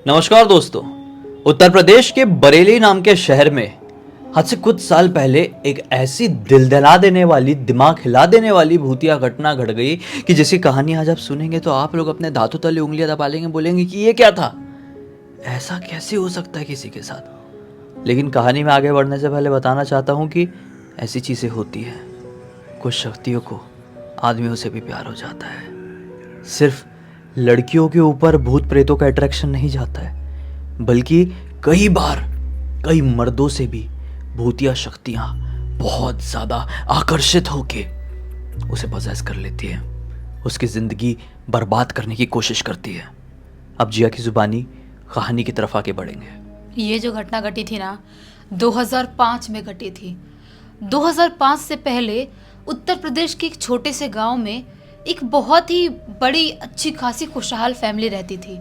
नमस्कार दोस्तों। उत्तर प्रदेश के बरेली नाम के शहर में आज से कुछ साल पहले एक ऐसी दिल दहला देने वाली, दिमाग हिला देने वाली भूतिया घटना घट गई कि जिसकी कहानी आज आप सुनेंगे तो आप लोग अपने दांतों तले उंगलियां दबा लेंगे, बोलेंगे कि ये क्या था, ऐसा कैसे हो सकता है किसी के साथ। लेकिन कहानी में आगे बढ़ने से पहले बताना चाहता हूँ कि ऐसी चीज़ें होती हैं। कुछ शक्तियों को आदमियों से भी प्यार हो जाता है। सिर्फ लड़कियों के ऊपर भूत प्रेतों का अट्रैक्शन नहीं जाता है, बल्कि कई बार कई मर्दों से भी भूतिया शक्तियां बहुत ज्यादा आकर्षित होके उसे पजेस कर लेती है, उसकी जिंदगी बर्बाद करने की कोशिश करती है। अब जिया की जुबानी कहानी की तरफ आगे बढ़ेंगे। ये जो घटना घटी थी ना 2005 में घटी थी। 2005 से पहले उत्तर प्रदेश के एक छोटे से गांव में एक बहुत ही बड़ी अच्छी खासी खुशहाल फैमिली रहती थी।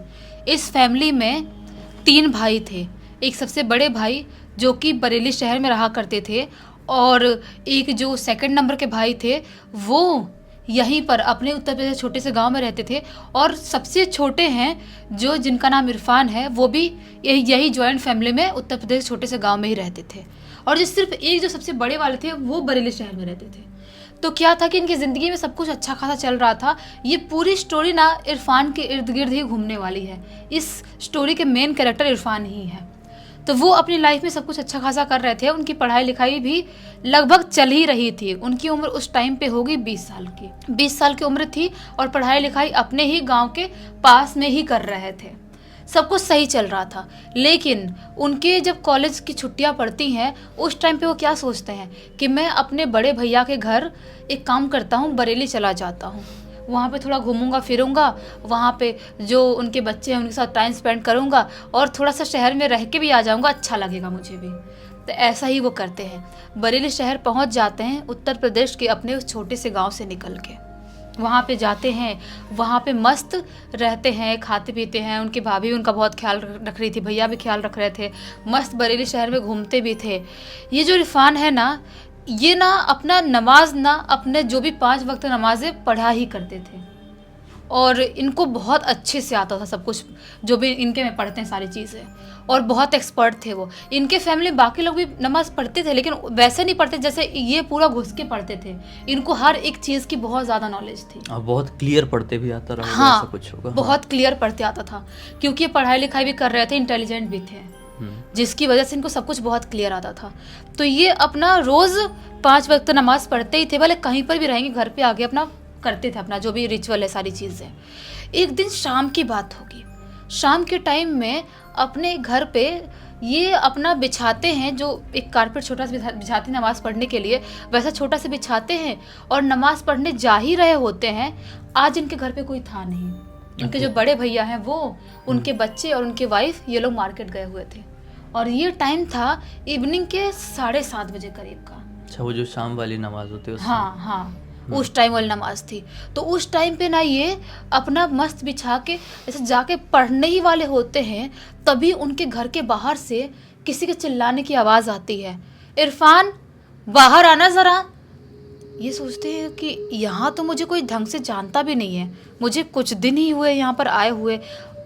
इस फैमिली में 3 भाई थे। एक सबसे बड़े भाई जो कि बरेली शहर में रहा करते थे, और एक जो सेकंड नंबर के भाई थे वो यहीं पर अपने उत्तर प्रदेश छोटे से गांव में रहते थे। और सबसे छोटे हैं जो जिनका नाम इरफान है, वो भी यही जॉइंट फैमिली में उत्तर प्रदेश छोटे से गांव में ही रहते थे। और जो सिर्फ एक जो सबसे बड़े वाले थे वो बरेली शहर में रहते थे। तो क्या था कि इनकी ज़िंदगी में सब कुछ अच्छा खासा चल रहा था। ये पूरी स्टोरी ना इरफान के इर्द गिर्द ही घूमने वाली है। इस स्टोरी के मेन कैरेक्टर इरफान ही है। तो वो अपनी लाइफ में सब कुछ अच्छा खासा कर रहे थे। उनकी पढ़ाई लिखाई भी लगभग चल ही रही थी। उनकी उम्र उस टाइम पे होगी 20 साल की। 20 साल की उम्र थी और पढ़ाई लिखाई अपने ही गांव के पास में ही कर रहे थे। सब कुछ सही चल रहा था। लेकिन उनके जब कॉलेज की छुट्टियां पड़ती हैं उस टाइम पे वो क्या सोचते हैं कि मैं अपने बड़े भैया के घर एक काम करता हूँ, बरेली चला जाता हूँ, वहाँ पे थोड़ा घूमूंगा फिरूंगा, वहाँ पे जो उनके बच्चे हैं उनके साथ टाइम स्पेंड करूंगा और थोड़ा सा शहर में रह के भी आ जाऊंगा, अच्छा लगेगा मुझे भी। तो ऐसा ही वो करते हैं। बरेली शहर पहुँच जाते हैं उत्तर प्रदेश के अपने उस छोटे से गाँव से निकल के। वहाँ पे जाते हैं, वहाँ पे मस्त रहते हैं, खाते पीते हैं। उनकी भाभी उनका बहुत ख्याल रख रही थी, भैया भी ख्याल रख रहे थे, मस्त बरेली शहर में घूमते भी थे। ये जो इरफान है ना, ये ना अपना नमाज ना अपने जो भी 5 वक्त नमाजें पढ़ा ही करते थे। और इनको बहुत अच्छे से आता था सब कुछ जो भी इनके में पढ़ते हैं सारी चीज़ें, और बहुत एक्सपर्ट थे वो। इनके फैमिली बाकी लोग भी नमाज पढ़ते थे लेकिन वैसे नहीं पढ़ते जैसे ये पूरा घुस के पढ़ते थे। इनको हर एक चीज़ की बहुत ज़्यादा नॉलेज थी। बहुत क्लियर पढ़ते भी आता रहा। हाँ, ऐसा कुछ होगा। बहुत क्लियर पढ़ते आता था क्योंकि ये पढ़ाई लिखाई भी कर रहे थे, इंटेलिजेंट भी थे, जिसकी वजह से इनको सब कुछ बहुत क्लियर आता था। तो ये अपना रोज़ 5 वक्त नमाज पढ़ते ही थे, भले कहीं पर भी रहेंगे, घर पे आगे अपना करते थे अपना जो भी रिचुअल है सारी चीज़ें। एक दिन शाम की बात होगी। शाम के टाइम में अपने घर पे ये अपना बिछाते हैं, जो एक कारपेट छोटा सा बिछाते हैं नमाज़ पढ़ने के लिए, वैसा छोटा सा बिछाते हैं और नमाज़ पढ़ने जा ही रहे होते हैं। आज इनके घर पे कोई था नहीं। इनके जो बड़े भैया हैं वो, उनके बच्चे और उनके वाइफ, ये लोग मार्केट गए हुए थे। और ये टाइम था इवनिंग के 7:30 बजे करीब का। अच्छा, वो जो शाम वाली नमाज होती है हाँ हाँ, उस टाइम वाली नमाज थी। तो उस टाइम पे ना ये अपना मस्त बिछा के ऐसे जाके पढ़ने ही वाले होते हैं, तभी उनके घर के बाहर से किसी के चिल्लाने की आवाज़ आती है, इरफान बाहर आना ज़रा। ये सोचते हैं कि यहाँ तो मुझे कोई ढंग से जानता भी नहीं है, मुझे कुछ दिन ही हुए यहाँ पर आए हुए,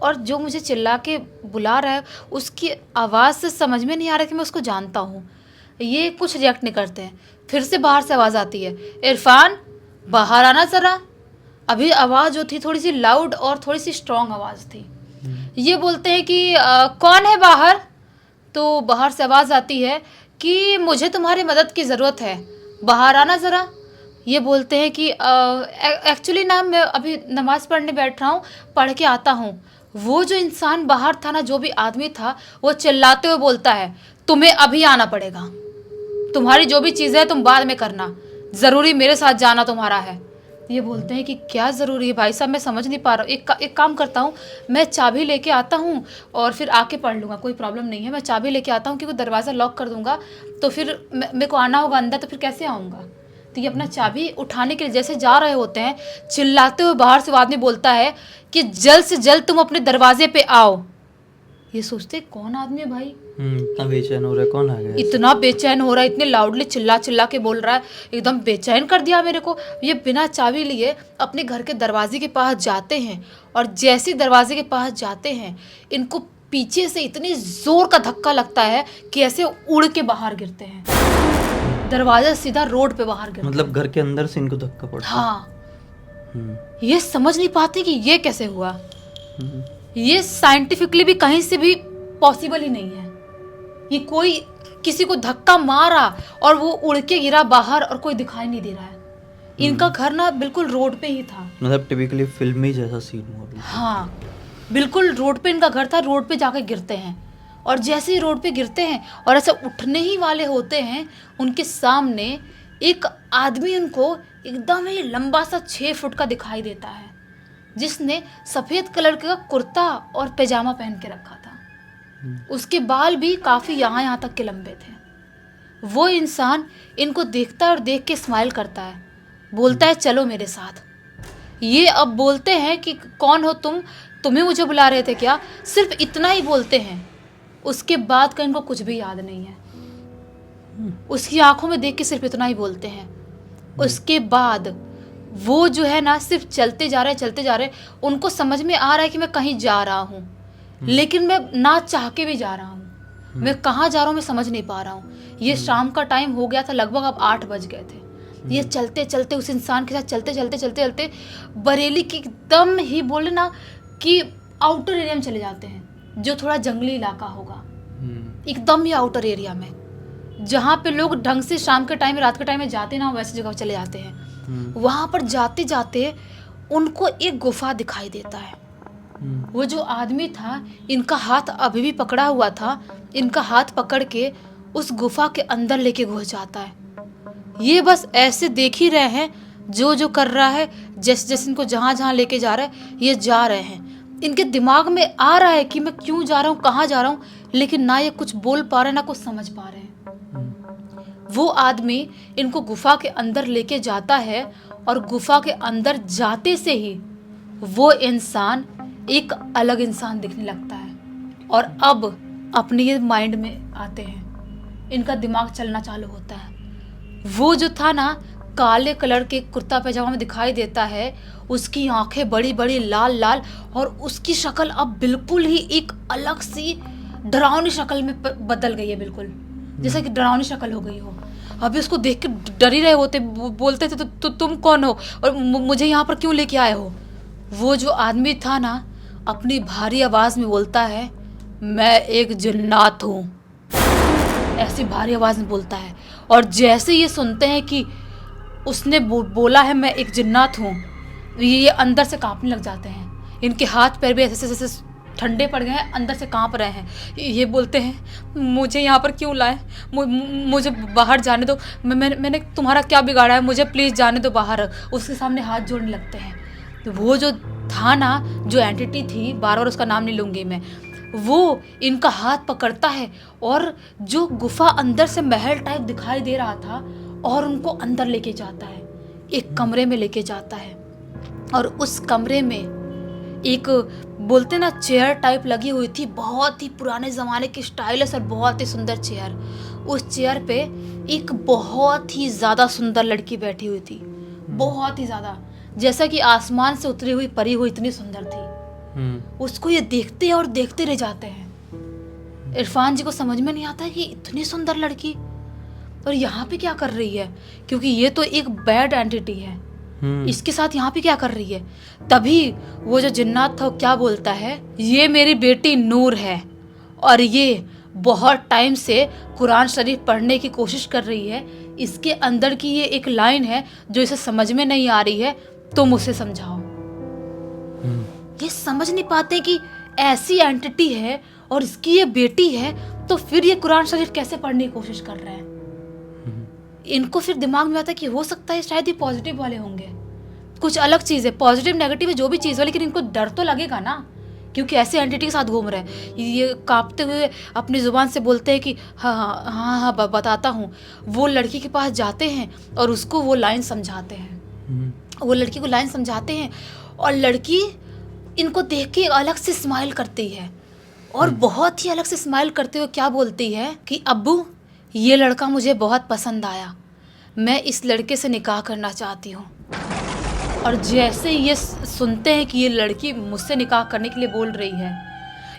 और जो मुझे चिल्ला के बुला रहा है उसकी आवाज़ से समझ में नहीं आ रहा कि मैं उसको जानता हूँ। ये कुछ रिएक्ट नहीं करते हैं। फिर से बाहर से आवाज़ आती है, इरफान बाहर आना ज़रा। अभी आवाज़ जो थी थोड़ी सी लाउड और थोड़ी सी स्ट्रॉन्ग आवाज़ थी। ये बोलते हैं कि कौन है बाहर। तो बाहर से आवाज़ आती है कि मुझे तुम्हारी मदद की ज़रूरत है, बाहर आना ज़रा। ये बोलते हैं कि एक्चुअली ना मैं अभी नमाज़ पढ़ने बैठ रहा हूँ, पढ़ के आता हूँ। वो जो इंसान बाहर था ना, जो भी आदमी था, वो चिल्लाते हुए बोलता है, तुम्हें अभी आना पड़ेगा, तुम्हारी जो भी चीज़ें है तुम बाद में करना, ज़रूरी मेरे साथ जाना तुम्हारा है। ये बोलते हैं कि क्या ज़रूरी है भाई साहब, मैं समझ नहीं पा रहा हूँ। एक काम करता हूँ, मैं चाबी लेके आता हूँ और फिर आके पढ़ लूँगा, कोई प्रॉब्लम नहीं है। मैं चाबी लेके आता हूँ क्योंकि दरवाज़ा लॉक कर दूँगा तो फिर मेरे को आना होगा अंदर, तो फिर कैसे आऊँगा। तो ये अपना चाबी उठाने के लिए जैसे जा रहे होते हैं, चिल्लाते हुए बाहर से वो आदमी बोलता है कि जल्द से जल्द तुम अपने दरवाजे पे आओ। ये सोचते कौन आदमी है भाई, इतना बेचैन हो रहा है, कौन आ गया? इतना बेचैन हो रहा है, इतने लाउडली चिल्ला चिल्ला के बोल रहा है, एकदम बेचैन कर दिया मेरे को। ये बिना चाबी लिए अपने घर के दरवाजे के पास जाते हैं, और जैसे दरवाजे के पास जाते हैं इनको पीछे से इतनी जोर का धक्का लगता है कि ऐसे उड़ के बाहर गिरते हैं। दरवाजा सीधा रोड पे बाहर गिरता मतलब घर के अंदर से इनको धक्का पड़ता है। हाँ, हम्म, ये समझ नहीं पाते कि ये कैसे हुआ। हम्म, ये साइंटिफिकली भी कहीं से भी पॉसिबल ही नहीं है। ये कोई किसी को धक्का मारा और वो उड़ के गिरा बाहर और कोई दिखाई नहीं दे रहा है। इनका घर ना बिल्कुल रोड पे ही था। मतलब टिपिकली फिल्मी जैसा सीन हुआ बिल्कुल। हाँ, बिल्कुल रोड पे इनका घर था। रोड पे जाके गिरते हैं और जैसे ही रोड पे गिरते हैं और ऐसे उठने ही वाले होते हैं, उनके सामने एक आदमी उनको एकदम ही लंबा सा 6 फुट का दिखाई देता है, जिसने सफ़ेद कलर का कुर्ता और पैजामा पहन के रखा था। उसके बाल भी काफ़ी यहाँ तक के लंबे थे। वो इंसान इनको देखता है और देख के स्माइल करता है, बोलता है चलो मेरे साथ। ये अब बोलते हैं कि कौन हो तुम, तुम्हें मुझे बुला रहे थे क्या? सिर्फ इतना ही बोलते हैं। उसके बाद का इनको कुछ भी याद नहीं है। उसकी आंखों में देख के सिर्फ इतना ही बोलते हैं। उसके बाद वो जो है ना, सिर्फ चलते जा रहे हैं। उनको समझ में आ रहा है कि मैं कहीं जा रहा हूँ, लेकिन मैं ना चाह के भी जा रहा हूँ। मैं कहाँ जा रहा हूँ मैं समझ नहीं पा रहा हूँ। ये शाम का टाइम हो गया था, लगभग अब 8 बज गए थे। ये चलते चलते उस इंसान के साथ चलते बरेली की एकदम ही बोले ना कि आउटर एरिया में चले जाते हैं, जो थोड़ा जंगली इलाका होगा, एकदम ही आउटर एरिया में, जहाँ पे लोग ढंग से शाम के टाइम में, रात के टाइम में जाते ना, वैसी जगह चले जाते हैं। वहाँ पर जाते जाते उनको एक गुफा दिखाई देता है। वो जो आदमी था, इनका हाथ अभी भी पकड़ा हुआ था, इनका हाथ पकड़ के उस गुफा के अंदर लेके घुस जाता है। ये बस ऐसे देख ही रहे हैं, जो कर रहा है, जैसे जैसे इनको जहाँ लेके जा रहा है ये जा रहे हैं। इनके दिमाग में आ रहा है कि मैं क्यों जा रहा हूँ, कहाँ जा रहा हूँ, लेकिन ना ये कुछ बोल पा रहे ना कुछ समझ पा रहे हैं। वो आदमी इनको गुफा के अंदर लेके जाता है और गुफा के अंदर जाते से ही वो इंसान एक अलग इंसान दिखने लगता है। और अब अपने ये माइंड में आते हैं, इनका दिमाग चलना चालू होता है। वो जो था ना, काले कलर के कुर्ता पैजामा में दिखाई देता है, उसकी आंखें बड़ी बड़ी लाल लाल, और उसकी शक्ल अब बिल्कुल ही एक अलग सी डरावनी शक्ल में बदल गई है, बिल्कुल जैसा कि डरावनी शक्ल हो गई हो। अभी उसको देख के डर ही रहे होते, बोलते थे तो तुम कौन हो और मुझे यहाँ पर क्यों लेके आए हो। वो जो आदमी था ना, अपनी भारी आवाज में बोलता है, मैं एक जिन्नात हूँ, ऐसी भारी आवाज में बोलता है। और जैसे ये सुनते हैं कि उसने बोला है मैं एक जिन्नात हूँ, ये अंदर से कांपने लग जाते हैं। इनके हाथ पैर भी ऐसे ऐसे ठंडे पड़ गए हैं, अंदर से कांप रहे हैं। ये बोलते हैं, मुझे यहाँ पर क्यों लाए, मुझे बाहर जाने दो, मैंने तुम्हारा क्या बिगाड़ा है, मुझे प्लीज़ जाने दो बाहर। उसके सामने हाथ जोड़ने लगते हैं। तो वो जो था ना, जो एंटिटी थी, बार बार उसका नाम नहीं लूँगी मैं, वो इनका हाथ पकड़ता है और जो गुफा अंदर से महल टाइप दिखाई दे रहा था, और उनको अंदर लेके जाता है, एक कमरे में लेके जाता है। और उस कमरे में एक बोलते ना चेयर टाइप लगी हुई थी, बहुत ही पुराने ज़माने की स्टाइलिश और बहुत ही सुंदर चेयर। उस चेयर पे एक बहुत ही ज़्यादा सुंदर लड़की बैठी हुई थी, बहुत ही ज़्यादा, जैसा कि आसमान से उतरी हुई परी हुई, इतनी सुंदर थी। उसको ये देखते हैं और देखते रह जाते हैं। इरफान जी को समझ में नहीं आता है कि इतनी सुंदर लड़की और यहाँ पे क्या कर रही है, क्योंकि ये तो एक बैड एंटिटी है, इसके साथ यहाँ पे क्या कर रही है। तभी वो जो जिन्नात था, क्या बोलता है, ये मेरी बेटी नूर है और ये बहुत टाइम से कुरान शरीफ पढ़ने की कोशिश कर रही है। इसके अंदर की ये एक लाइन है जो इसे समझ में नहीं आ रही है, तुम उसे समझाओ। ये समझ नहीं पाते कि ऐसी एंटिटी है और इसकी ये बेटी है, तो फिर ये कुरान शरीफ कैसे पढ़ने की कोशिश कर रहे हैं। इनको फिर दिमाग में आता है कि हो सकता है शायद ये पॉजिटिव वाले होंगे, कुछ अलग चीज़ है, पॉजिटिव नेगेटिव जो भी चीज़ हो, लेकिन इनको डर तो लगेगा ना, क्योंकि ऐसे एंटिटी के साथ घूम रहे हैं। ये कांपते हुए अपनी ज़ुबान से बोलते हैं कि हाँ बताता हूँ। वो लड़की के पास जाते हैं और उसको वो लाइन समझाते हैं, वो लड़की को लाइन समझाते हैं, और लड़की इनको देख के अलग से स्माइल करती है, और बहुत ही अलग से स्माइल करते हुए क्या बोलती है कि अब्बू, ये लड़का मुझे बहुत पसंद आया, मैं इस लड़के से निकाह करना चाहती हूँ। और जैसे ये सुनते हैं कि ये लड़की मुझसे निकाह करने के लिए बोल रही है,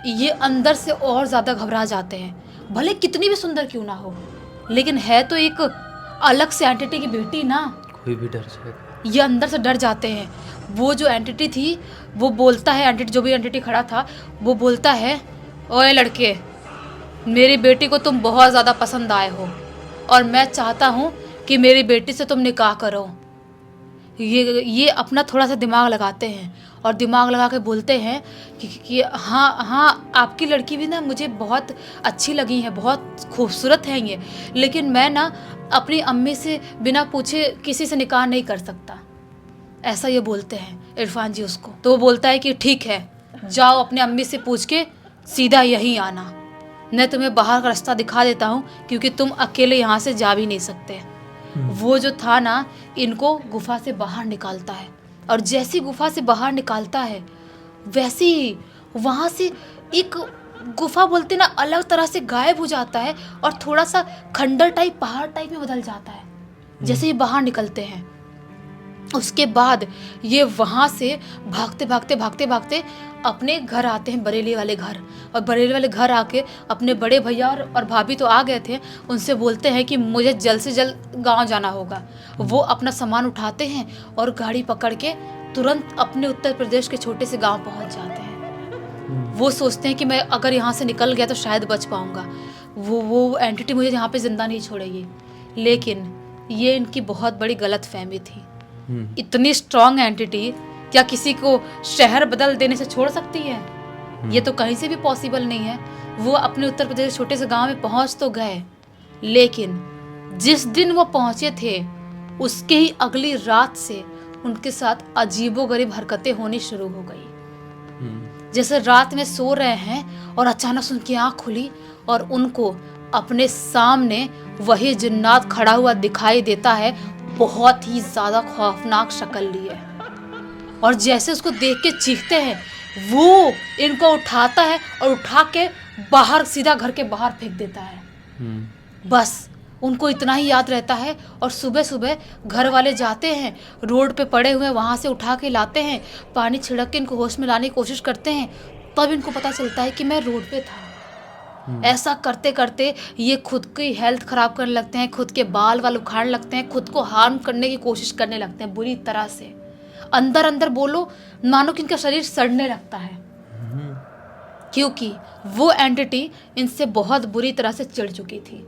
ये अंदर से और ज़्यादा घबरा जाते हैं, भले कितनी भी सुंदर क्यों ना हो, लेकिन है तो एक अलग से एंटिटी की बेटी ना। कोई भी डर जाएगा। ये अंदर से डर जाते हैं। वो जो एंटिटी थी वो बोलता है, एंटिटी जो भी एंटिटी खड़ा था वो बोलता है, ओए लड़के, मेरी बेटी को तुम बहुत ज़्यादा पसंद आए हो और मैं चाहता हूँ कि मेरी बेटी से तुम निकाह करो। ये अपना थोड़ा सा दिमाग लगाते हैं और दिमाग लगा के बोलते हैं कि हाँ हाँ, आपकी लड़की भी ना मुझे बहुत अच्छी लगी है, बहुत खूबसूरत है ये, लेकिन मैं ना अपनी अम्मी से बिना पूछे किसी से निकाह नहीं कर सकता। ऐसा ये बोलते हैं इरफान जी उसको। तो वो बोलता है कि ठीक है, जाओ अपने अम्मी से पूछ के सीधा यहीं आना, मैं तुम्हें बाहर का रास्ता दिखा देता हूँ, क्योंकि तुम अकेले यहाँ से जा भी नहीं सकते। वो जो था ना, इनको गुफा से बाहर निकालता है और जैसी गुफा से बाहर निकालता है वैसे ही वहाँ से एक गुफा बोलते ना अलग तरह से गायब हो जाता है और थोड़ा सा खंडर टाइप, पहाड़ टाइप में बदल जाता है जैसे ही बाहर निकलते हैं। उसके बाद ये वहाँ से भागते भागते भागते भागते अपने घर आते हैं, बरेली वाले घर। और बरेली वाले घर आके अपने बड़े भैया और भाभी तो आ गए थे, उनसे बोलते हैं कि मुझे जल्द से जल्द गांव जाना होगा। वो अपना सामान उठाते हैं और गाड़ी पकड़ के तुरंत अपने उत्तर प्रदेश के छोटे से गांव पहुंच जाते हैं। वो सोचते हैं कि मैं अगर यहाँ से निकल गया तो शायद बच पाऊंगा, वो एंटिटी मुझे यहाँ पे जिंदा नहीं छोड़ेगी। लेकिन ये इनकी बहुत बड़ी गलत फहमी थी। इतनी स्ट्रॉन्ग एंटिटी क्या किसी को शहर बदल देने से छोड़ सकती है? ये तो कहीं से भी पॉसिबल नहीं है। वो अपने उत्तर प्रदेश छोटे से गांव में पहुंच तो गए, लेकिन जिस दिन वो पहुंचे थे उसके ही अगली रात से उनके साथ अजीबोगरीब हरकतें होनी शुरू हो गई। जैसे रात में सो रहे हैं और अचानक से उनकी आंख खुली और उनको अपने सामने वही जिन्नात खड़ा हुआ दिखाई देता है, बहुत ही ज्यादा खौफनाक शक्ल लिए, और जैसे उसको देख के चीखते हैं वो इनको उठाता है और उठा के बाहर, सीधा घर के बाहर फेंक देता है। बस उनको इतना ही याद रहता है। और सुबह सुबह घर वाले जाते हैं, रोड पे पड़े हुए वहाँ से उठा के लाते हैं, पानी छिड़क के इनको होश में लाने की कोशिश करते हैं। तब इनको पता चलता है कि मैं रोड पे था। ऐसा करते करते ये खुद की हेल्थ खराब करने लगते हैं, खुद के बाल वाल उखाड़ने लगते हैं, खुद को हार्म करने की कोशिश करने लगते हैं बुरी तरह से। अंदर अंदर बोलो मानो कि इनका शरीर सड़ने लगता है, क्योंकि वो एंटिटी इनसे बहुत बुरी तरह से चिढ़ चुकी थी।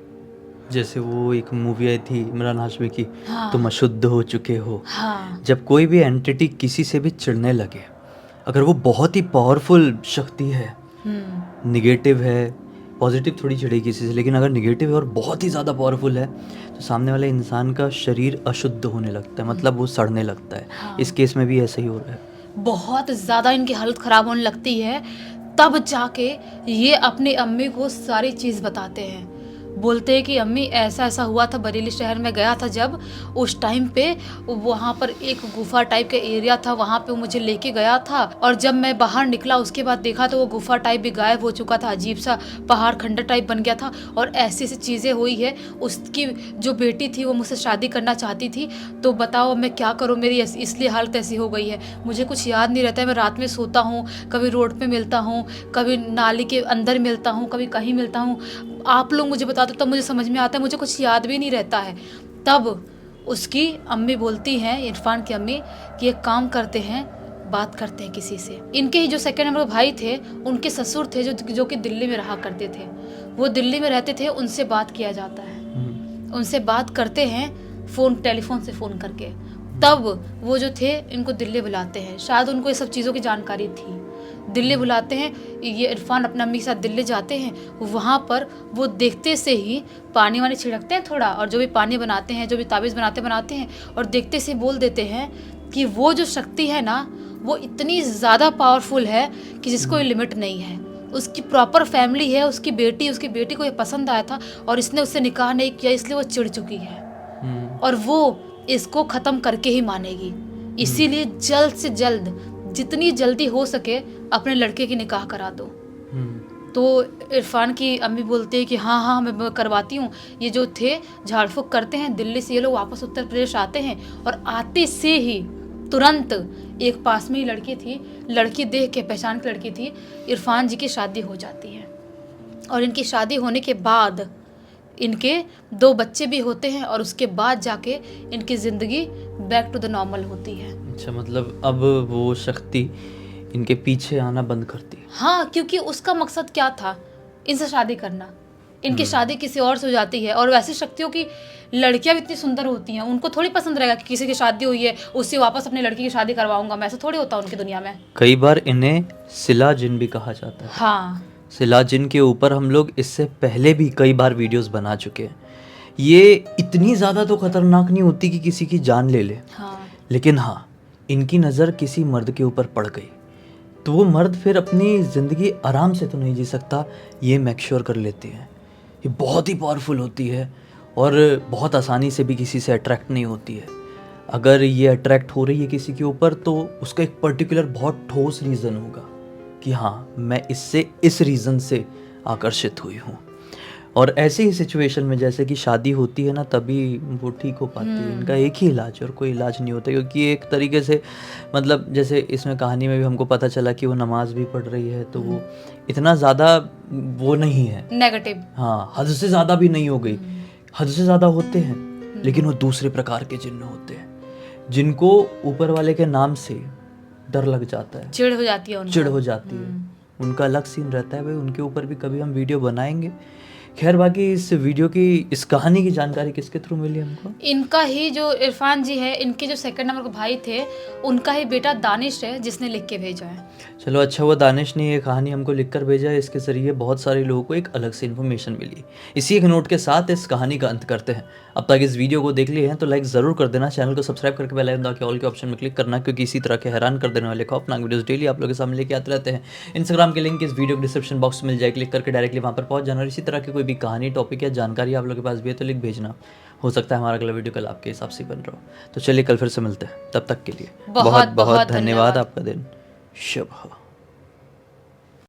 जैसे वो एक मूवी आई थी इमरान हाशमी की, हाँ। तुम अशुद्ध हो चुके हो। हाँ। जब कोई भी एंटिटी किसी से भी चिढ़ने लगे, अगर वो बहुत ही पावरफुल शक्ति है, निगेटिव है, पॉजिटिव थोड़ी चिढ़ेगी किसी से, लेकिन अगर निगेटिव है और बहुत ही ज़्यादा पावरफुल है तो सामने वाले इंसान का शरीर अशुद्ध होने लगता है, मतलब वो सड़ने लगता है। हाँ। इस केस में भी ऐसा ही हो रहा है। बहुत ज़्यादा इनकी हालत ख़राब होने लगती है। तब जाके ये अपनी अम्मी को सारी चीज़ बताते हैं, बोलते हैं कि अम्मी ऐसा ऐसा हुआ था, बरेली शहर में गया था जब, उस टाइम पे वहाँ पर एक गुफा टाइप का एरिया था, वहाँ पे वो मुझे लेके गया था, और जब मैं बाहर निकला उसके बाद देखा तो वो गुफा टाइप भी गायब हो चुका था, अजीब सा पहाड़ खंडर टाइप बन गया था, और ऐसी ऐसी चीज़ें हुई है। उसकी जो बेटी थी वो मुझसे शादी करना चाहती थी, तो बताओ मैं क्या करूँ, मेरी इसलिए हालत ऐसी हो गई है, मुझे कुछ याद नहीं रहता है, मैं रात में सोता हूँ, कभी रोड पे मिलता हूँ, कभी नाली के अंदर मिलता हूँ, कभी कहीं मिलता हूँ, आप लोग मुझे बता दो तब मुझे समझ में आता है, मुझे कुछ याद भी नहीं रहता है। तब उसकी अम्मी बोलती हैं, इरफान की अम्मी, कि एक काम करते हैं, बात करते हैं किसी से। इनके ही जो सेकंड नंबर भाई थे, उनके ससुर थे जो कि दिल्ली में रहा करते थे, वो दिल्ली में रहते थे, उनसे बात किया जाता है। उनसे बात करते हैं टेलीफोन से फ़ोन करके। तब वो जो थे इनको दिल्ली बुलाते हैं, शायद उनको ये सब चीज़ों की जानकारी थी। दिल्ली बुलाते हैं, ये इरफान अपने अम्मी के साथ दिल्ली जाते हैं। वहाँ पर वो देखते से ही पानी वानी छिड़कते हैं थोड़ा, और जो भी पानी बनाते हैं, जो भी ताबीज़ बनाते हैं, और देखते से बोल देते हैं कि वो जो शक्ति है ना, वो इतनी ज़्यादा पावरफुल है कि जिसको कोई लिमिट नहीं है। उसकी प्रॉपर फैमिली है, उसकी बेटी को ये पसंद आया था और इसने उससे निकाह नहीं किया, इसलिए वो चिढ़ चुकी है और वो इसको ख़त्म करके ही मानेगी। इसीलिए जल्द से जल्द, जितनी जल्दी हो सके, अपने लड़के की निकाह करा दो। तो इरफान की अम्मी बोलती है कि हाँ हाँ मैं करवाती हूँ। ये जो थे झाड़ फूँक करते हैं, दिल्ली से ये लोग वापस उत्तर प्रदेश आते हैं, और आते से ही तुरंत एक पास में ही लड़की थी, लड़की देख के पहचान की लड़की थी, इरफान जी की शादी हो जाती है। और इनकी शादी होने के बाद इनके 2 बच्चे भी होते हैं और उसके बाद जाके इनकी ज़िंदगी बैक टू द नॉर्मल होती है। अच्छा, मतलब अब वो शक्ति इनके पीछे आना बंद करती है। हाँ, क्योंकि उसका मकसद क्या था, इनसे शादी करना। इनकी शादी किसी और से हो जाती है। और वैसी शक्तियों की लड़कियां भी इतनी सुंदर होती हैं, उनको थोड़ी पसंद रहेगा कि किसी की शादी हुई है उससे वापस अपनी लड़की की शादी करवाऊंगा मैं, ऐसा थोड़ी होता उनकी दुनिया में। कई बार इन्हें सिला जिन भी कहा जाता है। हाँ, सिला जिन के ऊपर हम लोग इससे पहले भी कई बार वीडियोस बना चुके हैं। ये इतनी ज़्यादा तो खतरनाक नहीं होती कि किसी की जान ले ले, हाँ, लेकिन हाँ, इनकी नज़र किसी मर्द के ऊपर पड़ गई तो वो मर्द फिर अपनी ज़िंदगी आराम से तो नहीं जी सकता, ये मेक श्योर कर लेती हैं। ये बहुत ही पावरफुल होती है और बहुत आसानी से भी किसी से अट्रैक्ट नहीं होती है। अगर ये अट्रैक्ट हो रही है किसी के ऊपर तो उसका एक पर्टिकुलर बहुत ठोस रीज़न होगा कि हाँ, मैं इससे इस रीज़न से आकर्षित हुई हूँ। और ऐसी ही सिचुएशन में जैसे कि शादी होती है ना, तभी वो ठीक हो पाती है। इनका एक ही इलाज और कोई इलाज नहीं होता, क्योंकि एक तरीके से मतलब जैसे इसमें कहानी में भी हमको पता चला कि वो नमाज भी पढ़ रही है, तो वो इतना ज़्यादा वो नहीं है, नेगेटिव। हाँ, हद से ज़्यादा भी नहीं हो गई। हद से ज़्यादा होते हैं लेकिन वो दूसरे प्रकार के जिन्न होते हैं, जिनको ऊपर वाले के नाम से डर लग जाता है, चिढ़ हो जाती है उनको। चिढ़ हो जाती है। उनका अलग सीन रहता है भाई, उनके ऊपर भी कभी हम वीडियो बनाएंगे। खैर, बाकी इस वीडियो की, इस कहानी की जानकारी किसके थ्रू मिली हमको? इनका ही जो इरफान जी है, इनके जो सेकंड नंबर के भाई थे, उनका ही बेटा दानिश है जिसने लिख के भेजा है। चलो अच्छा हुआ दानिश ने ये कहानी हमको लिखकर भेजा है, इसके ज़रिए बहुत सारे लोगों को एक अलग से इन्फॉर्मेशन मिली। इसी एक नोट के साथ इस कहानी का अंत करते हैं। अब तक इस वीडियो को देख लिए हैं तो लाइक ज़रूर कर देना, चैनल को सब्सक्राइब करके बेल आइकन दबा के ऑल के ऑप्शन में क्लिक करना, क्योंकि इसी तरह के हैरान कर देने वाले खौफनाक वीडियोस डेली आप लोगों के सामने लेके आते रहते हैं। इंस्टाग्राम के लिंक इस वीडियो के डिस्क्रिप्शन बॉक्स में मिल जाए, क्लिक करके डायरेक्टली वहाँ पर पहुँच जाना। और इसी तरह की कोई भी कहानी, टॉपिक या जानकारी आप लोगों के पास भी है तो लिख भेजना, हो सकता है हमारा अगला वीडियो कल आपके हिसाब से बन रहा हो। तो चलिए कल फिर से मिलते हैं, तब तक के लिए बहुत बहुत धन्यवाद। आपका दिन शुभ हो।